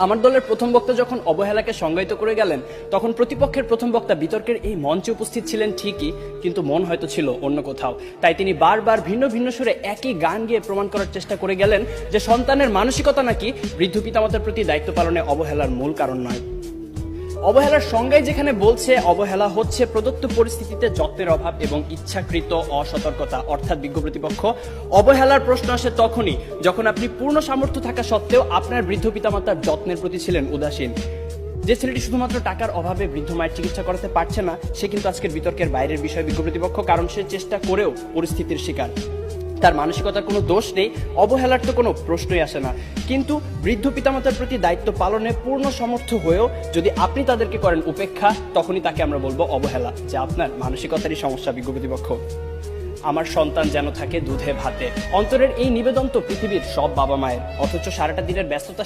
আমার দলের প্রথম বক্তা যখন অবহেলাকে সংজ্ঞায়িত করে গেলেন, তখন প্রতিপক্ষের প্রথম বক্তা বিতর্কের এই মঞ্চে উপস্থিত ছিলেন ঠিকই, কিন্তু মন হয়তো ছিল অন্য কোথাও। তাই তিনি বারবার ভিন্ন ভিন্ন সুরে একই গান গিয়ে প্রমাণ করার চেষ্টা করে গেলেন যে সন্তানের মানসিকতা নাকি বৃদ্ধ পিতামাতার প্রতি দায়িত্ব পালনে অবহেলার মূল কারণ নয়। অবহেলার সংজ্ঞায় যেখানে বলছে অবহেলা হচ্ছে প্রদত্ত পরিস্থিতিতে যত্নের অভাব এবং ইচ্ছাকৃত অসতর্কতা, অর্থাৎ বিজ্ঞ প্রতিপক্ষ, অবহেলার প্রশ্ন আসে তখনই যখন আপনি পূর্ণ সামর্থ্য থাকা সত্ত্বেও আপনার বৃদ্ধ পিতামাতার যত্নের প্রতি ছিলেন উদাসীন। যে ছেলেটি শুধুমাত্র টাকার অভাবে বৃদ্ধ মায়ের চিকিৎসা করাতে পারছে না, সে কিন্তু আজকের বিতর্কের বাইরের বিষয় বিজ্ঞ প্রতিপক্ষ, কারণ সে চেষ্টা করেও পরিস্থিতির শিকার। তার মানসিকতার কোনো দোষ নেই, অবহেলার তো কোনো প্রশ্নই আসে না। কিন্তু বৃদ্ধ পিতামাতার প্রতি দায়িত্ব পালনে পূর্ণ সমর্থ হয়েও যদি আপনি তাদেরকে করেন উপেক্ষা, তখনই তাকে আমরা বলবো অবহেলা, যে আপনার মানসিকতারই সমস্যা বিজ্ঞ প্রতিপক্ষ। আমার সন্তান যেন থাকে দুধে ভাতে, অন্তরের এই নিবেদন তো পৃথিবীর সব বাবা মায়ের, অথচ সারাটা দিনের ব্যস্ততা